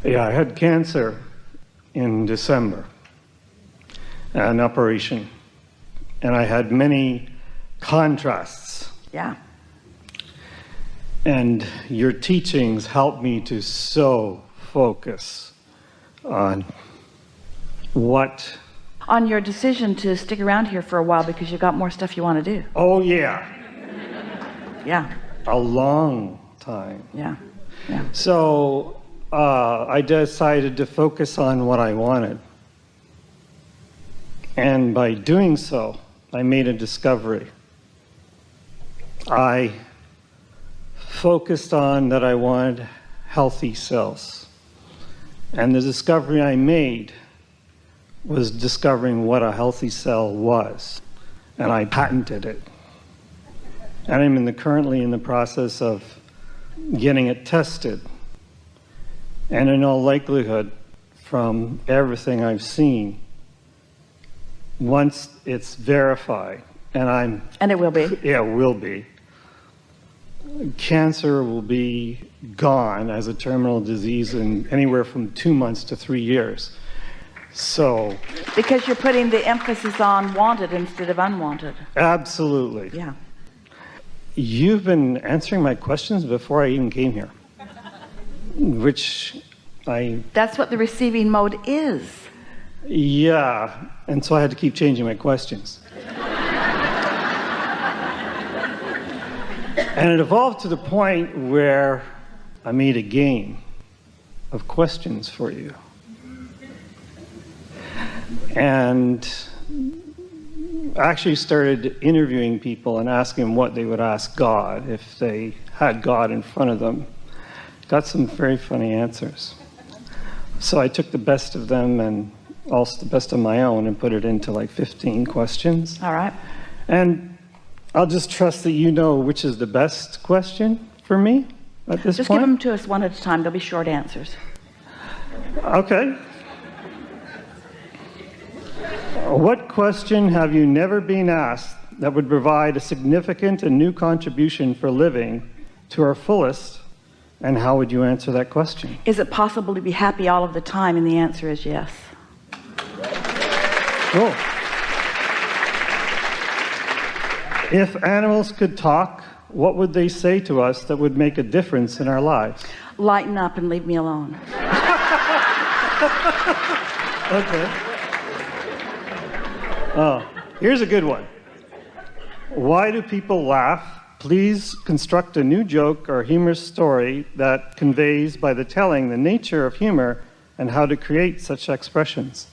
Yeah, I had cancer in December, an operation, and I had many contrasts. Yeah. And your teachings helped me to so focus on what... On your decision to stick around here for a while because you got more stuff you want to do. Oh, yeah. Yeah. A long time. Yeah. Yeah. So I decided to focus on what I wanted. And by doing so, I made a discovery. I focused on that I wanted healthy cells. And the discovery I made was discovering what a healthy cell was. And I patented it. And I'm currently in the process of getting it tested. And in all likelihood, from everything I've seen, once it's verified, and it will be. Yeah, it will be. Cancer will be gone as a terminal disease in anywhere from 2 months to 3 years. So. Because you're putting the emphasis on wanted instead of unwanted. Absolutely. Yeah. You've been answering my questions before I even came here. That's what the receiving mode is. Yeah, and so I had to keep changing my questions. And it evolved to the point where I made a game of questions for you. And I actually started interviewing people and asking them what they would ask God if they had God in front of them. Got some very funny answers. So I took the best of them and also the best of my own and put it into like 15 questions. All right. And I'll just trust that you know which is the best question for me at this point. Just give them to us one at a time. They'll be short answers. Okay. What question have you never been asked that would provide a significant and new contribution for living to our fullest, and how would you answer that question? Is it possible to be happy all of the time? And the answer is yes. Cool. If animals could talk, what would they say to us that would make a difference in our lives? Lighten up and leave me alone. Okay. Oh, here's a good one. Why do people laugh? Please construct a new joke or humorous story that conveys by the telling the nature of humor and how to create such expressions.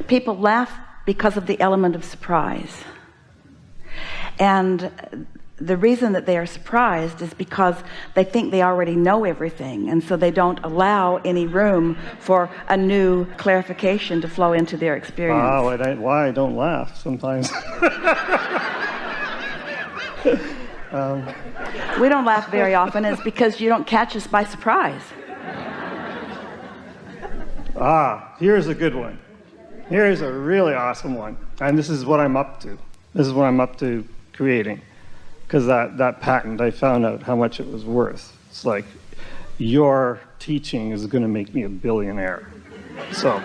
People laugh because of the element of surprise. And the reason that they are surprised is because they think they already know everything, and so they don't allow any room for a new clarification to flow into their experience. Wow, why I don't laugh sometimes. We don't laugh very often. It's because you don't catch us by surprise. Here's a good one. Here's a really awesome one. And this is what I'm up to. This is what I'm up to creating. Because that patent, I found out how much it was worth. It's like, your teaching is going to make me a billionaire. So,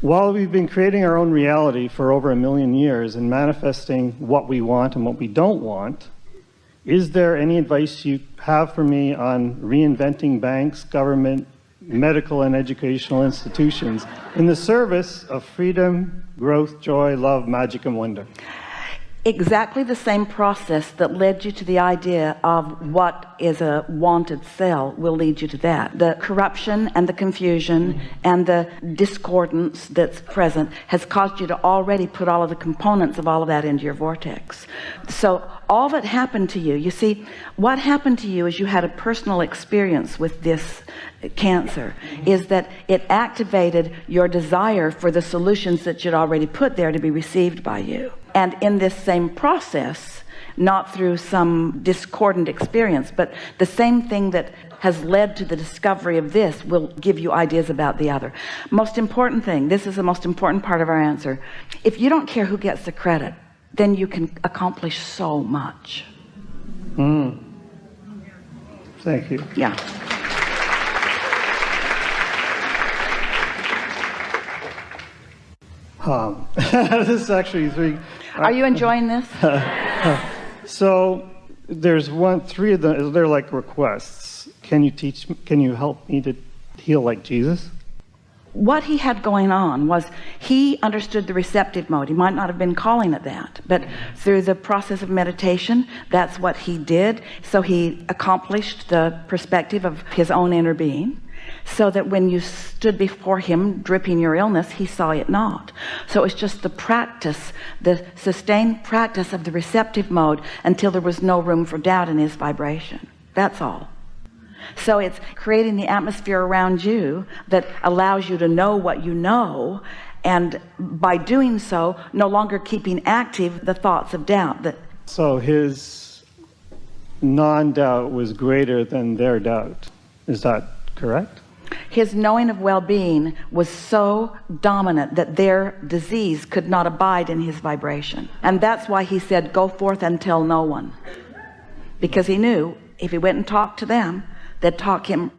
while we've been creating our own reality for over 1 million years and manifesting what we want and what we don't want, is there any advice you have for me on reinventing banks, government, medical and educational institutions in the service of freedom, growth, joy, love, magic, and wonder? Exactly the same process that led you to the idea of what is a wanted cell will lead you to that. The corruption and the confusion and the discordance that's present has caused you to already put all of the components of all of that into your vortex. So all that happened to you, you see, what happened to you is you had a personal experience with this cancer, is that it activated your desire for the solutions that you'd already put there to be received by you. And in this same process, not through some discordant experience, but the same thing that has led to the discovery of this will give you ideas about the other. Most important thing, this is the most important part of our answer. If you don't care who gets the credit, then you can accomplish so much. Thank you. Yeah. This is actually three. Are you enjoying this? So there's three of them. They're like requests. Can you help me to heal like Jesus? What he had going on was he understood the receptive mode. He might not have been calling it that, but through the process of meditation, that's what he did. So he accomplished the perspective of his own inner being, so that when you stood before him dripping your illness, he saw it not. So it was just the practice, the sustained practice of the receptive mode until there was no room for doubt in his vibration. That's all. So it's creating the atmosphere around you that allows you to know what you know, and by doing so, no longer keeping active the thoughts of doubt. So his non-doubt was greater than their doubt. Is that correct? His knowing of well-being was so dominant that their disease could not abide in his vibration. And that's why he said, go forth and tell no one. Because he knew if he went and talked to them, they'd talk him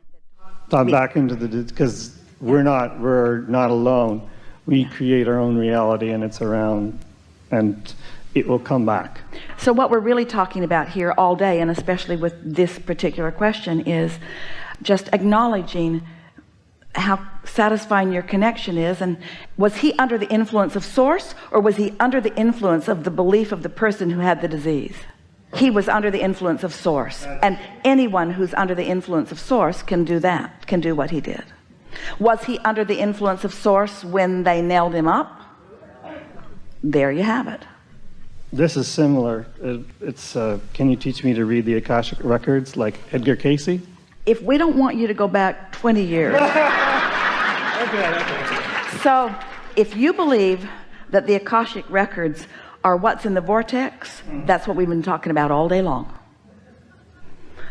back into because we're not alone. We create our own reality, and it's around, and it will come back. So what we're really talking about here all day, and especially with this particular question, is just acknowledging how satisfying your connection is. And was he under the influence of source, or was he under the influence of the belief of the person who had the disease? He was under the influence of source, and anyone who's under the influence of source can do that, can do what he did. Was he under the influence of source when they nailed him up? There you have it. This is similar. It's can you teach me to read the Akashic records like Edgar Cayce? If we don't want you to go back 20 years. Okay. So if you believe that the Akashic records are what's in the vortex, that's what we've been talking about all day long.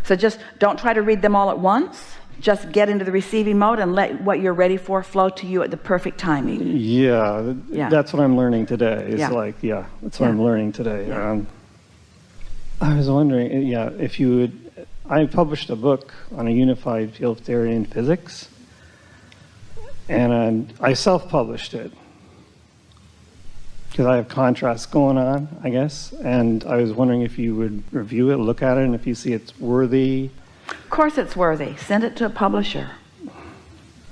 So just don't try to read them all at once. Just get into the receiving mode and let what you're ready for flow to you at the perfect timing. Yeah. That's what I'm learning today. It's that's what I'm learning today. Yeah. I was wondering, if you would, I published a book on a unified field theory in physics, and I self-published it because I have contrasts going on, I guess, and I was wondering if you would review it, look at it, and if you see it's worthy. Of course it's worthy. Send it to a publisher.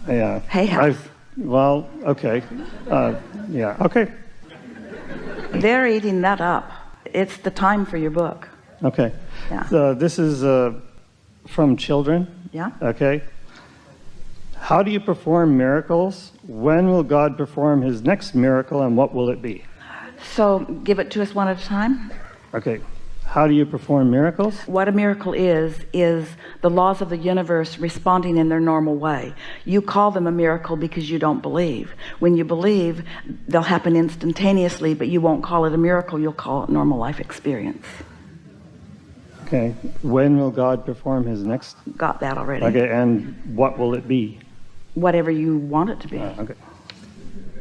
Yeah. Hay House. Well, okay. Okay. They're eating that up. It's the time for your book. Okay. Yeah. So this is from children. Yeah. Okay. How do you perform miracles? When will God perform his next miracle, and what will it be? So give it to us one at a time. Okay. How do you perform miracles? What a miracle is the laws of the universe responding in their normal way. You call them a miracle because you don't believe. When you believe, they'll happen instantaneously, but you won't call it a miracle. You'll call it normal life experience. Okay. When will God perform his next? Got that already. Okay. And what will it be? Whatever you want it to be. Okay.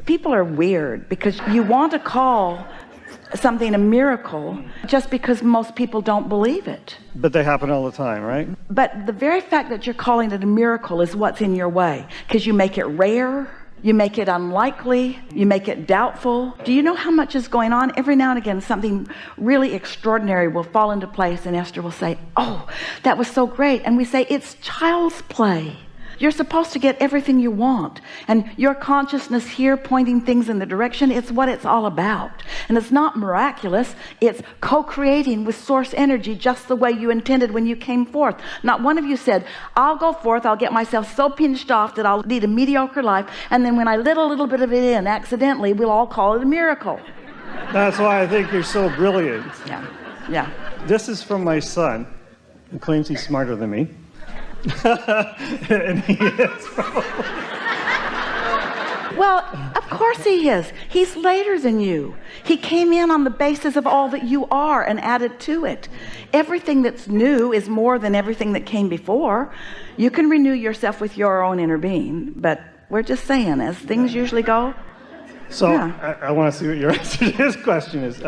People are weird because you want to call something a miracle just because most people don't believe it. But they happen all the time, right? But the very fact that you're calling it a miracle is what's in your way, because you make it rare, you make it unlikely, you make it doubtful. Do you know how much is going on? Every now and again something really extraordinary will fall into place, and Esther will say, oh, that was so great. And we say, it's child's play. You're supposed to get everything you want, and your consciousness here pointing things in the direction, it's what it's all about. And it's not miraculous, it's co-creating with source energy just the way you intended when you came forth. Not one of you said, I'll go forth, I'll get myself so pinched off that I'll lead a mediocre life, and then when I let a little bit of it in accidentally, we'll all call it a miracle. That's why I think you're so brilliant. Yeah. This is from my son, who claims he's smarter than me. And he is probably. Well, of course he is. He's later than you. He came in on the basis of all that you are and added to it. Everything that's new is more than everything that came before. You can renew yourself with your own inner being, but we're just saying, as things usually go. So I want to see what your answer to this question is.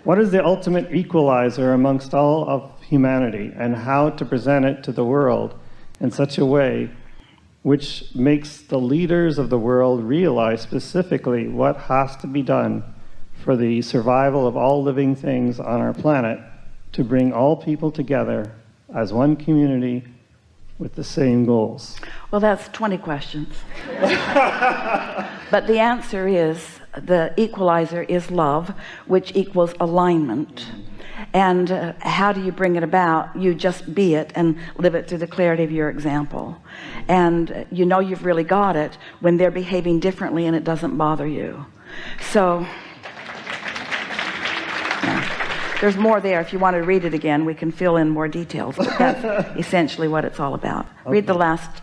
What is the ultimate equalizer amongst all of humanity, and how to present it to the world in such a way which makes the leaders of the world realize specifically what has to be done for the survival of all living things on our planet to bring all people together as one community with the same goals? Well, that's 20 questions. But the answer is, the equalizer is love, which equals alignment. And how do you bring it about? You just be it and live it through the clarity of your example. And you know you've really got it when they're behaving differently and it doesn't bother you. So there's more there. If you want to read it again, we can fill in more details. But that's essentially what it's all about. Okay. Read the last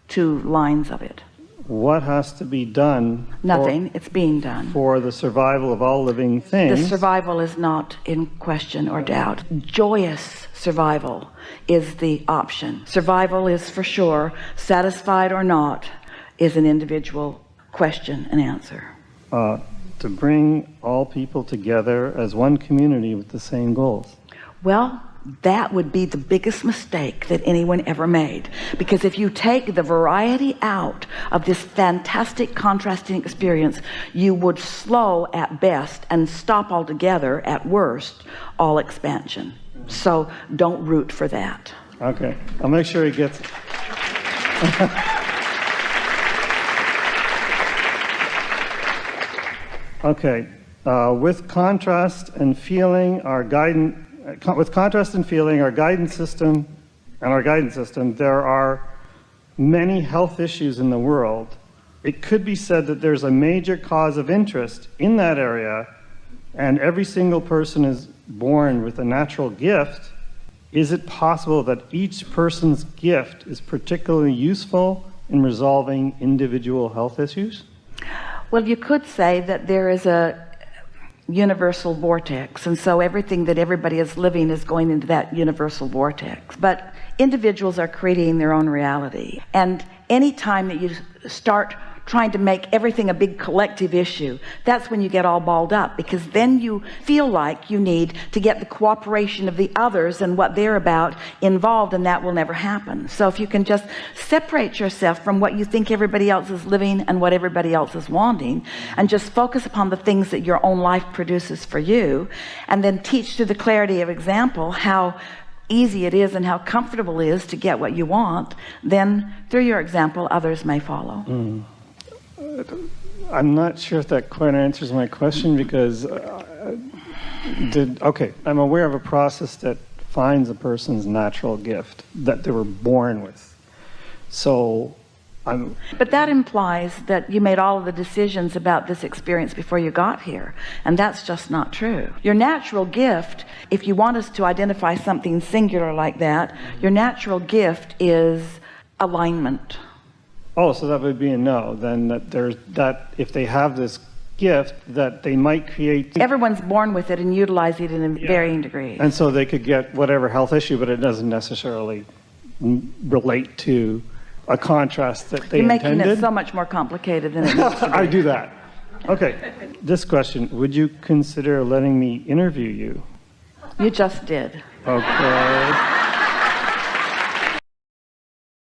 2 lines of it. What has to be done? Nothing. It's being done. For the survival of all living things. The survival is not in question or doubt. Joyous survival is the option. Survival is for sure. Satisfied or not is an individual question and answer. To bring all people together as one community with the same goals. Well, that would be the biggest mistake that anyone ever made, because if you take the variety out of this fantastic contrasting experience, you would slow at best and stop altogether at worst all expansion. So don't root for that. Okay, I'll make sure he gets it. Okay, with contrast and feeling, our guidance system, there are many health issues in the world. It could be said that there's a major cause of interest in that area, and every single person is born with a natural gift. Is it possible that each person's gift is particularly useful in resolving individual health issues? Well, you could say that there is a universal vortex, and so everything that everybody is living is going into that universal vortex. But individuals are creating their own reality, and any time that you start trying to make everything a big collective issue, that's when you get all balled up, because then you feel like you need to get the cooperation of the others and what they're about involved, and that will never happen. So if you can just separate yourself from what you think everybody else is living and what everybody else is wanting, and just focus upon the things that your own life produces for you, and then teach through the clarity of example how easy it is and how comfortable it is to get what you want, then through your example others may follow. I'm not sure if that quite answers my question, because I'm aware of a process that finds a person's natural gift that they were born with. So But that implies that you made all of the decisions about this experience before you got here, and that's just not true. Your natural gift, if you want us to identify something singular like that, your natural gift is alignment. Oh, so that would be a no, then, that if they have this gift, that they might create... Everyone's born with it and utilize it in varying degrees. And so they could get whatever health issue, but it doesn't necessarily relate to a contrast that they intended. You're making it so much more complicated than it needs to be. I do that. Okay, this question, would you consider letting me interview you? You just did. Okay.